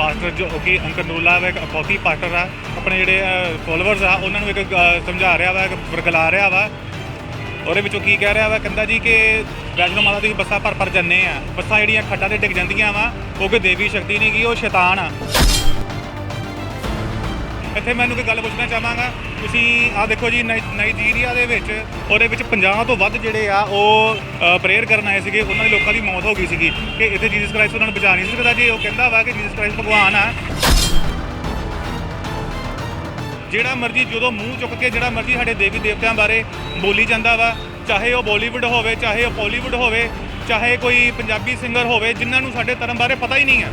Pastor ਜੋ ਕਿ uncle ਨੂਰਲਾ ਵਾ, ਇੱਕ ਅਖੌਤੀ ਪਾਸਟਰ ਆ, ਆਪਣੇ ਜਿਹੜੇ ਫੋਲੋਵਰਸ ਆ ਉਹਨਾਂ ਨੂੰ ਇੱਕ ਸਮਝਾ ਰਿਹਾ ਵਾ, ਇੱਕ ਵਰਗਲਾ ਰਿਹਾ ਵਾ। ਉਹਦੇ ਵਿੱਚੋਂ ਕੀ ਕਹਿ ਰਿਹਾ ਵਾ, ਕਹਿੰਦਾ ਜੀ ਕਿ ਵੈਸ਼ਨੋ ਮਾਤਾ ਦੀ ਬੱਸਾਂ ਭਰ ਜਾਂਦੇ ਆ, ਬੱਸਾਂ ਜਿਹੜੀਆਂ ਖੱਡਾਂ 'ਤੇ ਡਿੱਗ ਜਾਂਦੀਆਂ ਵਾ, ਉਹ ਕੋਈ ਦੇਵੀ ਸ਼ਕਤੀ ਨਹੀਂ ਗੀ, ਉਹ ਸ਼ੈਤਾਨ ਆ। ਇੱਥੇ ਮੈਨੂੰ ਕੋਈ ਗੱਲ ਪੁੱਛਣਾ ਚਾਹਾਂਗਾ, ਤੁਸੀਂ ਆਹ ਦੇਖੋ ਜੀ, ਨਾਈਜੀਰੀਆ ਦੇ ਵਿੱਚ ਉਹਦੇ ਵਿੱਚ 50 ਤੋਂ ਵੱਧ ਜਿਹੜੇ ਆ ਉਹ ਪ੍ਰੇਅਰ ਕਰਨ ਆਏ ਸੀਗੇ, ਉਹਨਾਂ ਦੇ ਲੋਕਾਂ ਦੀ ਮੌਤ ਹੋ ਗਈ ਸੀਗੀ ਕਿ ਇੱਥੇ ਜੀਸਸ ਕ੍ਰਾਈਸਟ ਉਹਨਾਂ ਨੂੰ ਬਚਾ ਨਹੀਂ ਸਕਦਾ। ਜੇ ਉਹ ਕਹਿੰਦਾ ਵਾ ਕਿ ਜੀਸਸ ਕ੍ਰਾਈਸਟ ਭਗਵਾਨ ਆ, ਜਿਹੜਾ ਮਰਜ਼ੀ ਜਦੋਂ ਮੂੰਹ ਚੁੱਕ ਕੇ ਜਿਹੜਾ ਮਰਜ਼ੀ ਸਾਡੇ ਦੇਵੀ ਦੇਵਤਿਆਂ ਬਾਰੇ ਬੋਲੀ ਜਾਂਦਾ ਵਾ, ਚਾਹੇ ਉਹ ਬਾਲੀਵੁੱਡ ਹੋਵੇ, ਚਾਹੇ ਉਹ ਪੋਲੀਵੁੱਡ ਹੋਵੇ, ਚਾਹੇ ਕੋਈ ਪੰਜਾਬੀ ਸਿੰਗਰ ਹੋਵੇ, ਜਿਨ੍ਹਾਂ ਨੂੰ ਸਾਡੇ ਧਰਮ ਬਾਰੇ ਪਤਾ ਹੀ ਨਹੀਂ ਹੈ।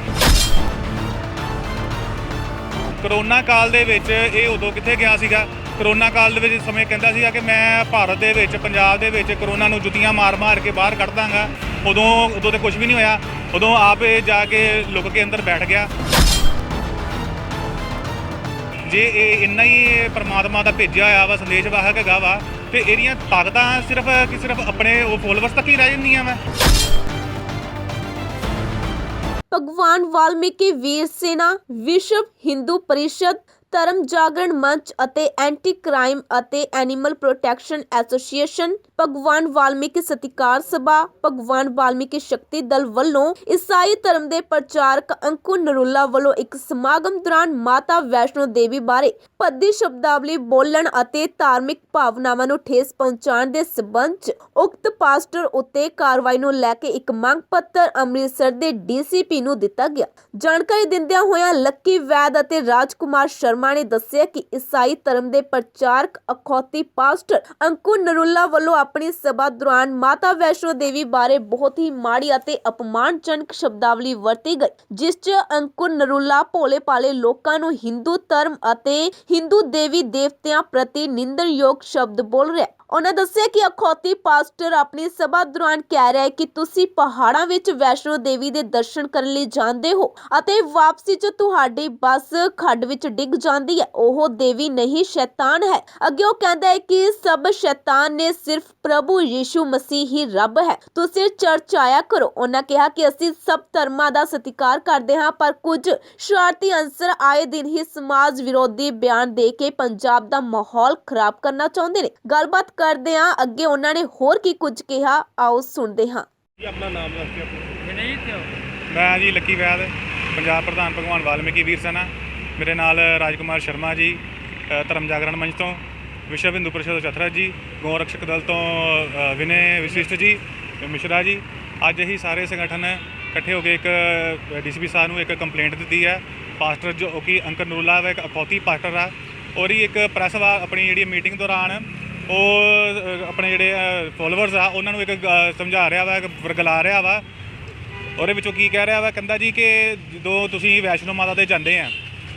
ਕਰੋਨਾ ਕਾਲ ਦੇ ਵਿੱਚ ਇਹ ਉਦੋਂ ਕਿੱਥੇ ਗਿਆ ਸੀਗਾ? ਕਰੋਨਾ ਕਾਲ ਦੇ ਵਿੱਚ ਸਮੇਂ ਕਹਿੰਦਾ ਸੀਗਾ ਕਿ ਮੈਂ ਭਾਰਤ ਦੇ ਵਿੱਚ, ਪੰਜਾਬ ਦੇ ਵਿੱਚ ਕਰੋਨਾ ਨੂੰ ਜੁੱਤੀਆਂ ਮਾਰ ਕੇ ਬਾਹਰ ਕੱਢ ਦਾਂਗਾ। ਉਦੋਂ ਤੇ ਕੁਝ ਵੀ ਨਹੀਂ ਹੋਇਆ। ਉਦੋਂ ਆਪ ਜਾ ਕੇ ਲੁਕ ਕੇ ਅੰਦਰ ਬੈਠ ਗਿਆ। ਜੇ ਇਹ ਇੰਨਾ ਹੀ ਪਰਮਾਤਮਾ ਦਾ ਭੇਜਿਆ ਹੋਇਆ ਵਾ, ਸੰਦੇਸ਼ਵਾਹਕ ਹੈਗਾ ਵਾ, ਤੇ ਇਹਦੀਆਂ ਤਾਕਤਾਂ ਸਿਰਫ ਆਪਣੇ ਉਹ ਫੋਲੋਵਰਸ ਤੱਕ ਹੀ ਰਹਿ ਜਾਂਦੀਆਂ ਵਾ। ਭਗਵਾਨ ਵਾਲਮੀਕੀ ਵੀਰ ਸੈਨਾ, ਵਿਸ਼ਵ ਹਿੰਦੂ ਪਰਿਸ਼ਦ, ਧਰਮ ਜਾਗਰਣ ਮੰਚ ਅਤੇ ਐਂਟੀ ਕ੍ਰਾਈਮ ਅਤੇ ਐਨੀਮਲ ਪ੍ਰੋਟੈਕਸ਼ਨ ਐਸੋਸੀਏਸ਼ਨ, ਭਗਵਾਨ ਵਾਲਮੀਕੀ ਸਤਿਕਾਰ ਸਭਾ, ਭਗਵਾਨ ਵਾਲਮੀਕੀ ਸ਼ਕਤੀ ਦਲ ਵੱਲੋਂ ਈਸਾਈ ਧਰਮ ਦੇ ਪ੍ਰਚਾਰਕ ਅੰਕੁਰ ਨਰੂਲਾ ਵੱਲੋਂ ਇੱਕ ਸਮਾਗਮ ਦੌਰਾਨ ਮਾਤਾ ਵੈਸ਼ਨੋ ਦੇਵੀ ਬਾਰੇ ਭੱਦੀ ਸ਼ਬਦਾਵਲੀ ਬੋਲਣ ਅਤੇ ਧਾਰਮਿਕ ਭਾਵਨਾਵਾਂ ਨੂੰ ਠੇਸ ਪਹੁੰਚਾਉਣ ਦੇ ਸਬੰਧ 'ਚ ਉਕਤ ਪਾਸਟਰ ਉੱਤੇ ਕਾਰਵਾਈ ਨੂੰ ਲੈ ਕੇ ਇੱਕ ਮੰਗ ਪੱਤਰ ਅੰਮ੍ਰਿਤਸਰ ਦੇ ਡੀਸੀਪੀ ਨੂੰ ਦਿੱਤਾ ਗਿਆ। ਜਾਣਕਾਰੀ ਦਿੰਦਿਆਂ ਹੋਇਆਂ ਲੱਕੀ ਵੈਦ ਅਤੇ ਰਾਜਕੁਮਾਰ ਸ਼ਰਮਾ ਨੇ ਦੱਸਿਆ ਕਿ ਈਸਾਈ ਧਰਮ ਦੇ ਪ੍ਰਚਾਰਕ ਅਖੌਤੀ ਪਾਸਟਰ ਅੰਕੁਰ ਨਰੂਲਾ ਵੱਲੋਂ ਆਪਣੀ ਸਭਾ ਦੌਰਾਨ ਮਾਤਾ ਵੈਸ਼ਨੋ ਦੇਵੀ ਬਾਰੇ ਬਹੁਤ ਹੀ ਮਾੜੀ ਅਤੇ ਅਪਮਾਨਜਨਕ ਸ਼ਬਦਾਵਲੀ ਵਰਤੀ ਗਈ, ਜਿਸ 'ਚ ਅੰਕੁਰ ਨਰੂਲਾ ਭੋਲੇ ਭਾਲੇ ਲੋਕਾਂ ਨੂੰ ਹਿੰਦੂ ਧਰਮ ਅਤੇ ਹਿੰਦੂ ਦੇਵੀ ਦੇਵਤਿਆਂ ਪ੍ਰਤੀ ਨਿੰਦਣਯੋਗ ਸ਼ਬਦ ਬੋਲ ਰਿਹਾ। ਉਹਨਾਂ ਦੱਸਿਆ ਕਿ ਅਖੌਤੀ ਪਾਸਟਰ ਆਪਣੀ ਸਭਾ ਦੌਰਾਨ ਕਹਿ ਰਿਹਾ ਹੈ ਕਿ ਤੁਸੀਂ ਪਹਾੜਾਂ ਵਿੱਚ ਵੈਸ਼ਨੋ ਦੇਵੀ ਦੇ ਦਰਸ਼ਨ ਕਰਨ ਲਈ ਜਾਂਦੇ ਹੋ ਅਤੇ ਵਾਪਸੀ 'ਚ ਤੁਹਾਡੀ ਬੱਸ ਖੱਡ ਵਿੱਚ ਡਿੱਗ ਜਾਂਦੀ ਹੈ। ਉਹ ਦੇਵੀ ਨਹੀਂ, ਸ਼ੈਤਾਨ ਹੈ। ਅੱਗੇ ਉਹ ਕਹਿੰਦਾ ਹੈ ਕਿ ਸਭ ਸ਼ੈਤਾਨ ਨੇ, ਸਿਰਫ ਪ੍ਰਭੂ ਯੀਸ਼ੂ ਮਸੀਹ ਹੀ ਰੱਬ ਹੈ। ਤੁਸੀਂ ਚਰਚ ਆਇਆ ਕਰੋ। ਉਹਨਾਂ ਕਿਹਾ ਕਿ ਅਸੀਂ ਸਭ ਧਰਮਾਂ ਦਾ ਸਤਿਕਾਰ ਕਰਦੇ ਹਾਂ, ਪਰ ਕੁਝ ਸ਼ਰਾਰਤੀ ਅੰਸਰ ਆਏ ਦਿਨ ਹੀ ਸਮਾਜ ਵਿਰੋਧੀ ਬਿਆਨ ਦੇ ਕੇ ਪੰਜਾਬ ਦਾ ਮਾਹੌਲ ਖਰਾਬ ਕਰਨਾ ਚਾਹੁੰਦੇ ਨੇ। ਗੱਲਬਾਤ ਕਰਦੇ ਹਾਂ ਅੱਗੇ ਉਹਨਾਂ ਨੇ ਹੋਰ ਕੀ ਕੁਝ ਕਿਹਾ, ਆਓ ਸੁਣਦੇ ਹਾਂ। ਆਪਣਾ ਨਾਮ ਦੱਸ ਕੇ ਮੈਂ ਜੀ ਲੱਕੀ ਵੈਦ, ਪੰਜਾਬ ਪ੍ਰਧਾਨ ਭਗਵਾਨ ਵਾਲਮੀਕੀ ਵੀਰ ਸੈਨਾ। ਮੇਰੇ ਨਾਲ ਰਾਜਕੁਮਾਰ ਸ਼ਰਮਾ ਜੀ, ਧਰਮ ਜਾਗਰਣ ਮੰਚ ਤੋਂ, ਵਿਸ਼ਵ ਹਿੰਦੂ ਪਰਿਸ਼ਦ ਚਤਰਾ ਜੀ, ਗੋ ਰਕਸ਼ਕ ਦਲ ਤੋਂ ਵਿਨੇ ਵਿਸ਼ਿਸ਼ਟ ਜੀ, ਮਿਸ਼ਰਾ ਜੀ। ਅੱਜ ਅਸੀਂ ਸਾਰੇ ਸੰਗਠਨ ਇਕੱਠੇ ਹੋ ਕੇ ਇੱਕ ਡੀਸੀਪੀ ਸਾਹਿਬ ਨੂੰ ਇੱਕ ਕੰਪਲੇਂਟ ਦਿੱਤੀ ਹੈ। ਪਾਸਟਰ ਜੋ ਕਿ ਅੰਕਲ ਨੂਰਲਾ ਵਾ, ਇੱਕ ਅਖੌਤੀ ਪਾਸਟਰ ਆ, ਉਹਦੀ ਇੱਕ ਪ੍ਰੈਸ ਵਾ ਆਪਣੀ ਜਿਹੜੀ ਮੀਟਿੰਗ ਦੌਰਾਨ ਉਹ ਆਪਣੇ ਜਿਹੜੇ ਫੋਲੋਵਰਸ ਆ ਉਹਨਾਂ ਨੂੰ ਇੱਕ ਸਮਝਾ ਰਿਹਾ ਵਾ, ਇੱਕ ਵਰਗਲਾ ਰਿਹਾ ਵਾ। ਉਹਦੇ ਵਿੱਚੋਂ ਕੀ ਕਹਿ ਰਿਹਾ ਵਾ, ਕਹਿੰਦਾ ਜੀ ਕਿ ਜਦੋਂ ਤੁਸੀਂ ਵੈਸ਼ਨੋ ਮਾਤਾ 'ਤੇ ਜਾਂਦੇ ਆ,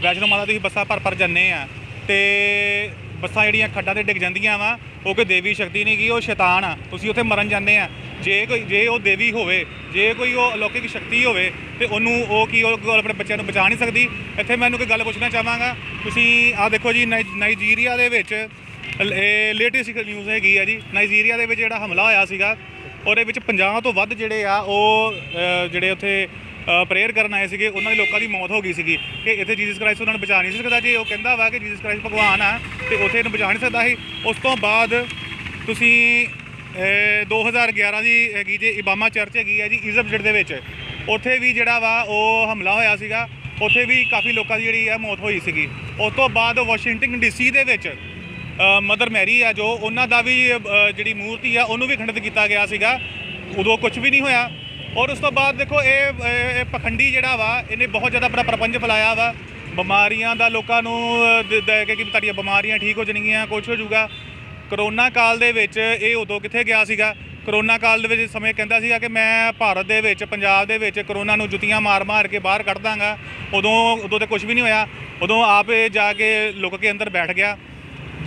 ਵੈਸ਼ਨੋ ਮਾਤਾ ਤੁਸੀਂ ਬੱਸਾਂ ਭਰ ਜਾਂਦੇ ਆ, ਅਤੇ ਬੱਸਾਂ ਜਿਹੜੀਆਂ ਖੱਡਾਂ 'ਤੇ ਡਿੱਗ ਜਾਂਦੀਆਂ ਵਾ, ਉਹ ਕੋਈ ਦੇਵੀ ਸ਼ਕਤੀ ਨਹੀਂ ਗੀ, ਉਹ ਸ਼ੈਤਾਨ ਆ। ਤੁਸੀਂ ਉੱਥੇ ਮਰਨ ਜਾਂਦੇ ਆ। ਜੇ ਉਹ ਦੇਵੀ ਹੋਵੇ, ਜੇ ਕੋਈ ਉਹ ਅਲੌਕਿਕ ਸ਼ਕਤੀ ਹੋਵੇ, ਅਤੇ ਉਹ ਆਪਣੇ ਬੱਚਿਆਂ ਨੂੰ ਬਚਾ ਨਹੀਂ ਸਕਦੀ। ਇੱਥੇ ਮੈਨੂੰ ਕੋਈ ਗੱਲ ਪੁੱਛਣਾ ਚਾਹਾਂਗਾ, ਤੁਸੀਂ ਆਹ ਦੇਖੋ ਜੀ, ਨਾਈਜੀਰੀਆ ਦੇ ਵਿੱਚ ਲੇਟੈਸਟ ਨਿਊਜ਼ ਹੈਗੀ ਆ ਜੀ। ਨਾਈਜੀਰੀਆ ਦੇ ਵਿੱਚ ਜਿਹੜਾ ਹਮਲਾ ਹੋਇਆ ਸੀਗਾ, ਉਹਦੇ ਵਿੱਚ 50 ਤੋਂ ਵੱਧ ਜਿਹੜੇ ਆ ਉਹ ਜਿਹੜੇ ਉੱਥੇ ਪ੍ਰੇਅਰ ਕਰਨ ਆਏ ਸੀਗੇ, ਉਹਨਾਂ ਦੇ ਲੋਕਾਂ ਦੀ ਮੌਤ ਹੋ ਗਈ ਸੀਗੀ ਕਿ ਇੱਥੇ ਜੀਸਸ ਕ੍ਰਾਈਸਟ ਉਹਨਾਂ ਨੂੰ ਬਚਾ ਨਹੀਂ ਸਕਦਾ। ਜੇ ਉਹ ਕਹਿੰਦਾ ਵਾ ਕਿ ਜੀਸਸ ਕ੍ਰਾਈਸਟ ਭਗਵਾਨ ਆ, ਅਤੇ ਉੱਥੇ ਇਹਨੂੰ ਬਚਾ ਨਹੀਂ ਸਕਦਾ ਸੀ। ਉਸ ਤੋਂ ਬਾਅਦ ਤੁਸੀਂ 2011 ਦੀ ਹੈਗੀ ਜੇ ਇਬਾਮਾ ਚਰਚ ਹੈਗੀ ਆ ਜੀ ਇਜ਼ਿਪਟ ਦੇ ਵਿੱਚ, ਉੱਥੇ ਵੀ ਜਿਹੜਾ ਵਾ ਉਹ ਹਮਲਾ ਹੋਇਆ ਸੀਗਾ। ਉੱਥੇ ਵੀ ਕਾਫੀ ਲੋਕਾਂ ਦੀ ਜਿਹੜੀ ਆ ਮੌਤ ਹੋਈ ਸੀਗੀ। ਉਸ ਤੋਂ ਬਾਅਦ ਵਾਸ਼ਿੰਗਟਨ ਡੀਸੀ ਦੇ ਵਿੱਚ ਮਦਰ ਮੈਰੀ ਆ ਜੋ, ਉਹਨਾਂ ਦਾ ਵੀ ਜਿਹੜੀ ਮੂਰਤੀ ਆ ਉਹਨੂੰ ਵੀ ਖੰਡਿਤ ਕੀਤਾ ਗਿਆ ਸੀਗਾ। ਉਦੋਂ ਕੁਝ ਵੀ ਨਹੀਂ ਹੋਇਆ। ਔਰ ਉਸ ਤੋਂ ਬਾਅਦ ਦੇਖੋ ਇਹ ਪਖੰਡੀ ਜਿਹੜਾ ਵਾ, ਇਹਨੇ ਬਹੁਤ ਜ਼ਿਆਦਾ ਆਪਣਾ ਪ੍ਰਪੰਚ ਫੈਲਾਇਆ ਵਾ, ਬਿਮਾਰੀਆਂ ਦਾ ਲੋਕਾਂ ਨੂੰ ਦੇ ਕੇ ਕਿ ਤੁਹਾਡੀਆਂ ਬਿਮਾਰੀਆਂ ਠੀਕ ਹੋ ਜਾਣਗੀਆਂ, ਕੁਛ ਹੋ ਜਾਊਗਾ। ਕਰੋਨਾ ਕਾਲ ਦੇ ਵਿੱਚ ਇਹ ਉਦੋਂ ਕਿੱਥੇ ਗਿਆ ਸੀਗਾ? ਕਰੋਨਾ ਕਾਲ ਦੇ ਵਿੱਚ ਸਮੇਂ ਕਹਿੰਦਾ ਸੀਗਾ ਕਿ ਮੈਂ ਭਾਰਤ ਦੇ ਵਿੱਚ, ਪੰਜਾਬ ਦੇ ਵਿੱਚ ਕਰੋਨਾ ਨੂੰ ਜੁੱਤੀਆਂ ਮਾਰ ਕੇ ਬਾਹਰ ਕੱਢ ਦਾਂਗਾ। ਉਦੋਂ ਤੇ ਕੁਝ ਵੀ ਨਹੀਂ ਹੋਇਆ। ਉਦੋਂ ਆਪ ਜਾ ਕੇ ਲੁਕ ਕੇ ਅੰਦਰ ਬੈਠ ਗਿਆ।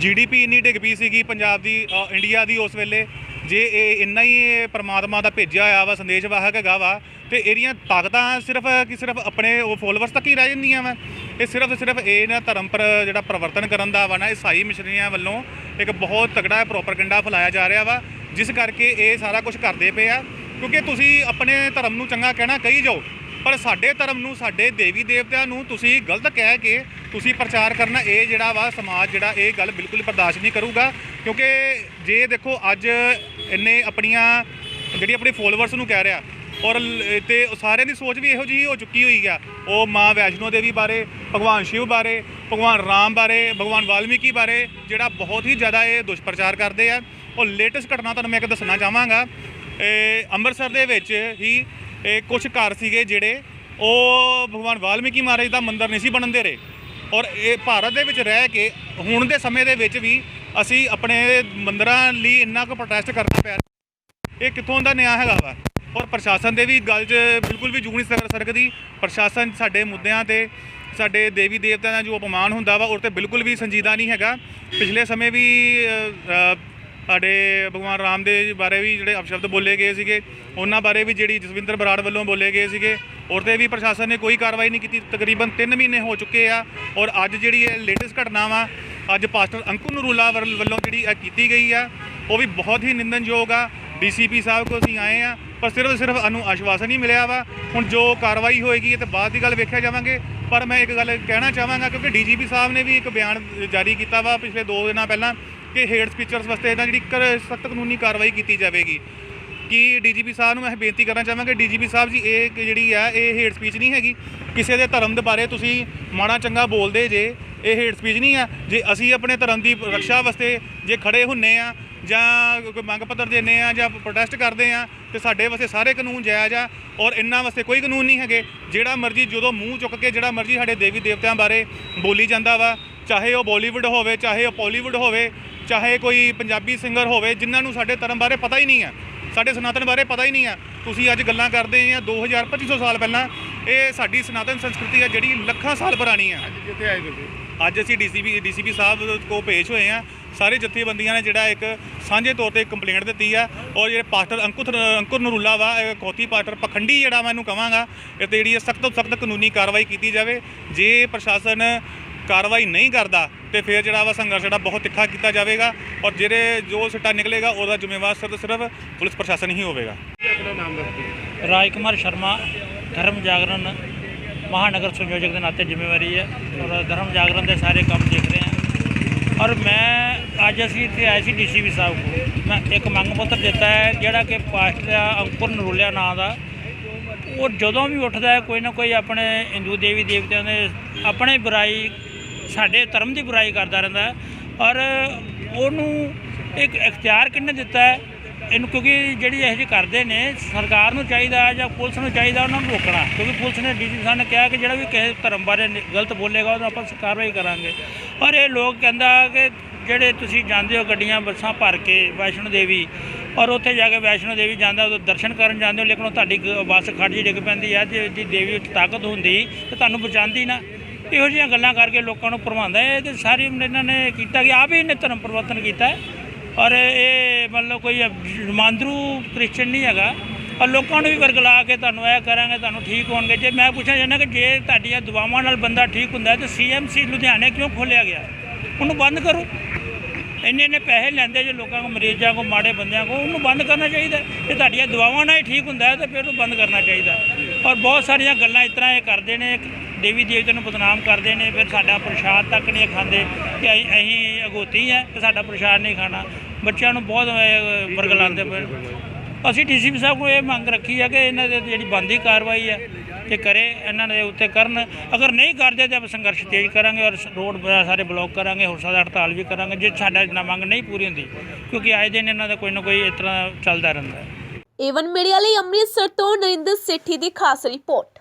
GDP ਇੰਨੀ ਡਿੱਗ ਪਈ ਸੀਗੀ ਪੰਜਾਬ ਦੀ, ਇੰਡੀਆ ਦੀ ਉਸ ਵੇਲੇ। ਜੇ ਇਹ ਇੰਨਾ ਹੀ ਪਰਮਾਤਮਾ ਦਾ ਭੇਜਿਆ ਹੋਇਆ ਵਾ, ਸੰਦੇਸ਼ਵਾਹਕ ਹੈਗਾ ਵਾ, ਅਤੇ ਇਹਦੀਆਂ ਤਾਕਤਾਂ ਸਿਰਫ ਆਪਣੇ ਉਹ ਫੋਲੋਵਰਸ ਤੱਕ ਹੀ ਰਹਿ ਜਾਂਦੀਆਂ ਵਾ। ਇਹ ਸਿਰਫ ਇਹ ਨਾ ਧਰਮ ਜਿਹੜਾ ਪ੍ਰਵਰਤਨ ਕਰਨ ਦਾ ਵਾ ਨਾ, ਈਸਾਈ ਮਿਸ਼ਨਰੀਆਂ ਵੱਲੋਂ ਇੱਕ ਬਹੁਤ ਤਕੜਾ ਪ੍ਰੋਪਗੈਂਡਾ ਫੈਲਾਇਆ ਜਾ ਰਿਹਾ ਵਾ, ਜਿਸ ਕਰਕੇ ਇਹ ਸਾਰਾ ਕੁਝ ਕਰਦੇ ਪਏ ਆ। ਕਿਉਂਕਿ ਤੁਸੀਂ ਆਪਣੇ ਧਰਮ ਨੂੰ ਚੰਗਾ ਕਹਿਣਾ ਕਹੀ ਜਾਓ, ਪਰ ਸਾਡੇ ਧਰਮ ਨੂੰ, ਸਾਡੇ ਦੇਵੀ ਦੇਵਤਿਆਂ ਨੂੰ ਤੁਸੀਂ ਗਲਤ ਕਹਿ ਕੇ ਤੁਸੀਂ ਪ੍ਰਚਾਰ ਕਰਨਾ, ਇਹ ਜਿਹੜਾ ਵਾ ਸਮਾਜ ਜਿਹੜਾ ਇਹ ਗੱਲ ਬਿਲਕੁਲ ਬਰਦਾਸ਼ਤ ਨਹੀਂ ਕਰੂਗਾ। ਕਿਉਂਕਿ ਜੇ ਦੇਖੋ ਅੱਜ ਇੰਨੇ ਆਪਣੇ ਫੋਲੋਵਰਸ ਨੂੰ ਕਹਿ ਰਿਹਾ, ਔਰ ਤੇ ਸਾਰਿਆਂ ਦੀ ਸੋਚ ਵੀ ਇਹੋ ਜਿਹੀ ਹੋ ਚੁੱਕੀ ਹੋਈ ਆ। ਉਹ ਮਾਂ ਵੈਸ਼ਨੋ ਦੇਵੀ ਬਾਰੇ, ਭਗਵਾਨ ਸ਼ਿਵ ਬਾਰੇ, ਭਗਵਾਨ ਰਾਮ ਬਾਰੇ, ਭਗਵਾਨ ਵਾਲਮੀਕੀ ਬਾਰੇ ਜਿਹੜਾ ਬਹੁਤ ਹੀ ਜ਼ਿਆਦਾ ਇਹ ਦੁਸ਼ਪ੍ਰਚਾਰ ਕਰਦੇ ਆ। ਉਹ ਲੇਟੈਸਟ ਘਟਨਾ ਤੁਹਾਨੂੰ ਮੈਂ ਇੱਕ ਦੱਸਣਾ ਚਾਹਾਂਗਾ। ਅੰਮ੍ਰਿਤਸਰ ਦੇ ਵਿੱਚ ਹੀ ਕੁਝ ਘਰ ਸੀਗੇ ਜਿਹੜੇ ਉਹ ਭਗਵਾਨ ਵਾਲਮੀਕੀ ਮਹਾਰਾਜ ਦਾ ਮੰਦਿਰ ਨਹੀਂ ਸੀ ਬਣਨ ਦੇ ਰਹੇ, ਔਰ ਇਹ ਭਾਰਤ ਦੇ ਵਿੱਚ ਰਹਿ ਕੇ ਹੁਣ ਦੇ ਸਮੇਂ ਦੇ ਵਿੱਚ ਵੀ ਅਸੀਂ ਆਪਣੇ ਮੰਦਿਰਾਂ ਲਈ ਇੰਨਾ ਕੁ ਪ੍ਰੋਟੈਸਟ ਕਰਨਾ ਪਿਆ। ਇਹ ਕਿੱਥੋਂ ਦਾ ਨਿਆਂ ਹੈਗਾ ਵਾ? ਔਰ ਪ੍ਰਸ਼ਾਸਨ ਦੇ ਵੀ ਗੱਲ 'ਚ ਬਿਲਕੁਲ ਵੀ ਜੂੰ ਨਹੀਂ ਸਕਦੀ। ਪ੍ਰਸ਼ਾਸਨ ਸਾਡੇ ਮੁੱਦਿਆਂ 'ਤੇ, ਸਾਡੇ ਦੇਵੀ ਦੇਵਤਿਆਂ ਦਾ ਜੋ ਅਪਮਾਨ ਹੁੰਦਾ ਵਾ ਉਹ 'ਤੇ ਬਿਲਕੁਲ ਵੀ ਸੰਜੀਦਾ ਨਹੀਂ ਹੈਗਾ। ਪਿਛਲੇ ਸਮੇਂ ਵੀ ਸਾਡੇ ਭਗਵਾਨ ਰਾਮ ਦੇ ਬਾਰੇ ਵੀ ਜਿਹੜੇ ਅਪਸ਼ਬਦ ਬੋਲੇ ਗਏ ਸੀਗੇ, ਉਹਨਾਂ ਬਾਰੇ ਵੀ ਜਿਹੜੀ ਜਸਵਿੰਦਰ ਬਰਾੜ ਵੱਲੋਂ ਬੋਲੇ ਗਏ ਸੀਗੇ, ਔਰ 'ਤੇ ਵੀ ਪ੍ਰਸ਼ਾਸਨ ਨੇ ਕੋਈ ਕਾਰਵਾਈ ਨਹੀਂ ਕੀਤੀ। ਤਕਰੀਬਨ 3 ਮਹੀਨੇ ਹੋ ਚੁੱਕੇ ਆ। ਔਰ ਅੱਜ ਜਿਹੜੀ ਇਹ ਲੇਟੈਸਟ ਘਟਨਾ ਵਾ, ਅੱਜ ਪਾਸਟਰ ਅੰਕੁਰ ਨਰੂਲਾ ਵੱਲੋਂ ਜਿਹੜੀ ਇਹ ਕੀਤੀ ਗਈ ਆ, ਉਹ ਵੀ ਬਹੁਤ ਹੀ ਨਿੰਦਣਯੋਗ ਆ। DCP ਸਾਹਿਬ ਕੋਲ ਅਸੀਂ ਆਏ ਆ, ਪਰ ਸਿਰਫ ਸਾਨੂੰ ਆਸ਼ਵਾਸਨ ਹੀ ਮਿਲਿਆ ਵਾ। ਹੁਣ ਜੋ ਕਾਰਵਾਈ ਹੋਏਗੀ ਤੇ ਬਾਅਦ ਦੀ ਗੱਲ ਵੇਖਿਆ ਜਾਵਾਂਗੇ। ਪਰ ਮੈਂ ਇੱਕ ਗੱਲ ਕਹਿਣਾ ਚਾਹਾਂਗਾ, ਕਿਉਂਕਿ DGP ਸਾਹਿਬ ਨੇ ਵੀ ਇੱਕ ਬਿਆਨ ਜਾਰੀ ਕੀਤਾ ਵਾ ਪਿਛਲੇ 2 ਦਿਨਾਂ ਪਹਿਲਾਂ ਕਿ ਹੇਟ ਸਪੀਚਰਸ ਵਾਸਤੇ ਇਹਦਾ ਜਿਹੜੀ ਸਖਤ ਕਾਨੂੰਨੀ ਕਾਰਵਾਈ ਕੀਤੀ ਜਾਵੇਗੀ। ਕਿ DGP ਸਾਹਿਬ ਨੂੰ ਮੈਂ ਬੇਨਤੀ ਕਰਨਾ ਚਾਹਾਂਗਾ, DGP ਸਾਹਿਬ ਜੀ, ਇਹ ਜਿਹੜੀ ਆ ਇਹ ਹੇਟ ਸਪੀਚ ਨਹੀਂ ਹੈਗੀ। ਕਿਸੇ ਦੇ ਧਰਮ ਦੇ ਬਾਰੇ ਤੁਸੀਂ ਮਾੜਾ ਚੰਗਾ ਬੋਲਦੇ ਜੇ, ਇਹ ਹੇਟ ਸਪੀਚ ਨਹੀਂ ਆ। ਜੇ ਅਸੀਂ ਆਪਣੇ ਧਰਮ ਦੀ ਰੱਖਿਆ ਵਾਸਤੇ ਜੇ ਖੜੇ ਹੁੰਨੇ ਆ ਜਾਂ ਕੋਈ ਮੰਗ ਪੱਤਰ ਦਿੰਦੇ ਆ ਜਾਂ ਪ੍ਰੋਟੈਸਟ ਕਰਦੇ ਆ, ਤੇ ਸਾਡੇ ਵਾਸਤੇ ਸਾਰੇ ਕਾਨੂੰਨ ਜਾਇਜ਼ ਆ। ਔਰ ਇਹਨਾਂ ਵਾਸਤੇ ਕੋਈ ਕਾਨੂੰਨ ਨਹੀਂ ਹੈਗੇ। ਜਿਹੜਾ ਮਰਜ਼ੀ ਜਦੋਂ ਮੂੰਹ ਚੁੱਕ ਕੇ ਜਿਹੜਾ ਮਰਜ਼ੀ ਸਾਡੇ ਦੇਵੀ ਦੇਵਤਿਆਂ ਬਾਰੇ ਬੋਲੀ ਜਾਂਦਾ ਵਾ, ਚਾਹੇ ਉਹ ਬਾਲੀਵੁੱਡ ਹੋਵੇ, ਚਾਹੇ ਉਹ ਪੋਲੀਵੁੱਡ ਹੋਵੇ, ਚਾਹੇ ਕੋਈ ਪੰਜਾਬੀ ਸਿੰਗਰ ਹੋਵੇ, ਜਿਨ੍ਹਾਂ ਨੂੰ ਸਾਡੇ ਧਰਮ ਬਾਰੇ ਪਤਾ ਹੀ ਨਹੀਂ ਆ, ਸਾਡੇ ਸਨਾਤਨ ਬਾਰੇ ਪਤਾ ਹੀ ਨਹੀਂ ਆ। ਤੁਸੀਂ ਅੱਜ ਗੱਲਾਂ ਕਰਦੇ ਆ 2500 ਸਾਲ ਪਹਿਲਾਂ। ਇਹ ਸਾਡੀ ਸਨਾਤਨ ਸੰਸਕ੍ਰਿਤੀ ਆ ਜਿਹੜੀ ਲੱਖਾਂ ਸਾਲ ਪੁਰਾਣੀ ਆ। ਕਿੱਥੇ ਆਏ ਤੁਸੀਂ? ਅੱਜ ਅਸੀਂ DCP ਸਾਹਿਬ ਕੋਲ ਪੇਸ਼ ਹੋਏ ਆ। ਸਾਰੇ ਜਥੇਬੰਦੀਆਂ ਨੇ ਜਿਹੜਾ ਇੱਕ ਸਾਂਝੇ ਤੌਰ ਤੇ ਕੰਪਲੇਂਟ ਦਿੱਤੀ ਆ। ਔਰ ਜਿਹੜੇ ਪਾਸਟਰ ਅੰਕੁਰ ਨਰੂਲਾ ਵਾ, ਖੋਤੀ ਪਾਸਟਰ ਪਖੰਡੀ ਜਿਹੜਾ ਮੈਂ ਇਹਨੂੰ ਕਹਾਂਗਾ, ਇਹ 'ਤੇ ਜਿਹੜੀ ਸਖਤ ਤੋਂ ਸਖਤ ਕਾਨੂੰਨੀ ਕਾਰਵਾਈ ਕੀਤੀ ਜਾਵੇ। ਜੇ ਪ੍ਰਸ਼ਾਸਨ ਕਾਰਵਾਈ ਨਹੀਂ ਕਰਦਾ ਤੇ ਫਿਰ ਜਿਹੜਾ ਵਾ ਸੰਘਰਸ਼ ਜਿਹੜਾ ਬਹੁਤ ਤਿੱਖਾ ਕੀਤਾ ਜਾਵੇਗਾ। ਔਰ ਜੋ ਸਿੱਟਾ ਨਿਕਲੇਗਾ ਉਹਦਾ ਜ਼ਿੰਮੇਵਾਰ ਸਿਰਫ ਪੁਲਿਸ ਪ੍ਰਸ਼ਾਸਨ ਹੀ ਹੋਵੇਗਾ। ਆਪਣਾ ਨਾਮ ਦੱਸ ਦਿਓ। ਰਾਜਕੁਮਾਰ ਸ਼ਰਮਾ, ਧਰਮ ਜਾਗਰਣ ਮਹਾਨਗਰ ਸੰਯੋਜਕ ਦੇ ਨਾਤੇ ਜ਼ਿੰਮੇਵਾਰੀ ਹੈ, ਔਰ ਧਰਮ ਜਾਗਰਣ ਦੇ ਸਾਰੇ ਕੰਮ ਦੇਖ ਰਹੇ ਹਾਂ। ਔਰ ਮੈਂ ਅੱਜ ਅਸੀਂ ਇੱਥੇ ਆਏ ਸੀ DCP ਸਾਹਿਬ ਕੋਲ। ਮੈਂ ਇੱਕ ਮੰਗ ਪੱਤਰ ਦਿੱਤਾ ਹੈ, ਜਿਹੜਾ ਕਿ ਪਾਸਟਰ ਅੰਕੁਰ ਨਰੂਲਾ ਨਾਂ ਦਾ, ਉਹ ਜਦੋਂ ਵੀ ਉੱਠਦਾ ਹੈ ਕੋਈ ਨਾ ਕੋਈ ਆਪਣੇ ਹਿੰਦੂ ਦੇਵੀ ਦੇਵਤਿਆਂ ਦੇ ਆਪਣੇ ਬੁਰਾਈ, ਸਾਡੇ ਧਰਮ ਦੀ ਬੁਰਾਈ ਕਰਦਾ ਰਹਿੰਦਾ। ਔਰ ਉਹਨੂੰ ਇੱਕ ਇਖਤਿਆਰ ਕਿਹਨੇ ਦਿੱਤਾ ਹੈ ਇਹਨੂੰ? ਕਿਉਂਕਿ ਜਿਹੜੀ ਇਹੋ ਜਿਹੀ ਕਰਦੇ ਨੇ, ਸਰਕਾਰ ਨੂੰ ਚਾਹੀਦਾ ਜਾਂ ਪੁਲਿਸ ਨੂੰ ਚਾਹੀਦਾ ਉਹਨਾਂ ਨੂੰ ਰੋਕਣਾ। ਕਿਉਂਕਿ ਪੁਲਿਸ ਨੇ, DCP ਸਾਹਿਬ ਨੇ ਕਿਹਾ ਕਿ ਜਿਹੜਾ ਵੀ ਕਿਸੇ ਧਰਮ ਬਾਰੇ ਗਲਤ ਬੋਲੇਗਾ ਉਹਨੂੰ ਆਪਾਂ ਕਾਰਵਾਈ ਕਰਾਂਗੇ। ਔਰ ਇਹ ਲੋਕ ਕਹਿੰਦਾ ਕਿ ਜਿਹੜੇ ਤੁਸੀਂ ਜਾਂਦੇ ਹੋ ਗੱਡੀਆਂ ਬੱਸਾਂ ਭਰ ਕੇ ਵੈਸ਼ਨੋ ਦੇਵੀ, ਔਰ ਉੱਥੇ ਜਾ ਕੇ ਵੈਸ਼ਨੋ ਦੇਵੀ ਜਾਂਦਾ ਉਦੋਂ ਦਰਸ਼ਨ ਕਰਨ ਜਾਂਦੇ ਹੋ, ਲੇਕਿਨ ਉਹ ਤੁਹਾਡੀ ਬੱਸ ਖੜ੍ਹ ਜੀ ਡਿੱਗ ਪੈਂਦੀ ਹੈ। ਜੇ ਦੀ ਦੇਵੀ ਵਿੱਚ ਤਾਕਤ ਹੁੰਦੀ ਤਾਂ ਤੁਹਾਨੂੰ ਬਚਾਉਂਦੀ ਨਾ। ਇਹੋ ਜਿਹੀਆਂ ਗੱਲਾਂ ਕਰਕੇ ਲੋਕਾਂ ਨੂੰ ਭਰਮਾਉਂਦਾ। ਇਹ ਤਾਂ ਸਾਰੀ ਇਹਨਾਂ ਨੇ ਕੀਤਾ ਕਿ ਆਪ ਹੀ ਇਹਨੇ ਧਰਮ ਪਰਿਵਰਤਨ ਕੀਤਾ। ਔਰ ਇਹ ਮਤਲਬ ਕੋਈ ਮਾਂਦਰੂ ਕ੍ਰਿਸਚਨ ਨਹੀਂ ਹੈਗਾ। ਔਰ ਲੋਕਾਂ ਨੂੰ ਵੀ ਵਰਗਲਾ ਕੇ ਤੁਹਾਨੂੰ ਇਹ ਕਰਾਂਗੇ, ਤੁਹਾਨੂੰ ਠੀਕ ਹੋਣਗੇ। ਜੇ ਮੈਂ ਪੁੱਛਣਾ ਚਾਹੁੰਦਾ ਕਿ ਜੇ ਤੁਹਾਡੀਆਂ ਦੁਆਵਾਂ ਨਾਲ ਬੰਦਾ ਠੀਕ ਹੁੰਦਾ ਤਾਂ CMC ਲੁਧਿਆਣੇ ਕਿਉਂ ਖੋਲ੍ਹਿਆ ਗਿਆ? ਉਹਨੂੰ ਬੰਦ ਕਰੋ। ਇੰਨੇ ਪੈਸੇ ਲੈਂਦੇ ਜੇ ਲੋਕਾਂ ਕੋਲ, ਮਰੀਜ਼ਾਂ ਕੋਲ, ਮਾੜੇ ਬੰਦਿਆਂ ਕੋਲ, ਉਹਨੂੰ ਬੰਦ ਕਰਨਾ ਚਾਹੀਦਾ। ਜੇ ਤੁਹਾਡੀਆਂ ਦੁਆਵਾਂ ਨਾਲ ਹੀ ਠੀਕ ਹੁੰਦਾ ਹੈ ਤਾਂ ਫਿਰ ਉਹਨੂੰ ਬੰਦ ਕਰਨਾ ਚਾਹੀਦਾ। ਔਰ ਬਹੁਤ ਸਾਰੀਆਂ ਗੱਲਾਂ ਇਸ ਤਰ੍ਹਾਂ ਇਹ ਕਰਦੇ ਨੇ, ਦੇਵੀ ਦੇਵਤਿਆਂ ਨੂੰ ਬਦਨਾਮ ਕਰਦੇ ਨੇ। ਫਿਰ ਸਾਡਾ ਪ੍ਰਸ਼ਾਦ ਤੱਕ ਨਹੀਂ ਖਾਂਦੇ ਕਿ ਅਸੀਂ ਅਗੋਤੀ ਹੈ ਤੇ ਸਾਡਾ ਪ੍ਰਸ਼ਾਦ ਨਹੀਂ ਖਾਣਾ। ਬੱਚਿਆਂ ਨੂੰ ਬਹੁਤ ਵਰਗਲਾਉਂਦੇ ਪਏ। ਅਸੀਂ DCP ਸਾਹਿਬ ਕੋਲ ਇਹ ਮੰਗ ਰੱਖੀ ਹੈ ਕਿ ਇਹਨਾਂ ਦੇ ਜਿਹੜੀ ਬਣਦੀ ਕਾਰਵਾਈ ਹੈ ਤੇ ਕਰੇ, ਇਹਨਾਂ ਦੇ ਉੱਤੇ ਕਰਨ। ਅਗਰ ਨਹੀਂ ਕਰਦੇ ਤਾਂ ਆਪਾਂ ਸੰਘਰਸ਼ ਤੇਜ਼ ਕਰਾਂਗੇ ਔਰ ਰੋਡ ਸਾਰੇ ਬਲੌਕ ਕਰਾਂਗੇ, ਹੋਰ ਸਾਡਾ ਹੜਤਾਲ ਵੀ ਕਰਾਂਗੇ ਜੇ ਸਾਡਾ ਮੰਗ ਨਹੀਂ ਪੂਰੀ ਹੁੰਦੀ। ਕਿਉਂਕਿ ਆਏ ਦਿਨ ਇਹਨਾਂ ਦਾ ਕੋਈ ਨਾ ਕੋਈ ਇਸ ਤਰ੍ਹਾਂ ਚੱਲਦਾ ਰਹਿੰਦਾ ਹੈ। ਏਵਨ ਮੀਡੀਆ ਲਈ ਅੰਮ੍ਰਿਤਸਰ ਤੋਂ ਨਰਿੰਦਰ ਸੇਠੀ ਦੀ ਖਾਸ ਰਿਪੋਰਟ।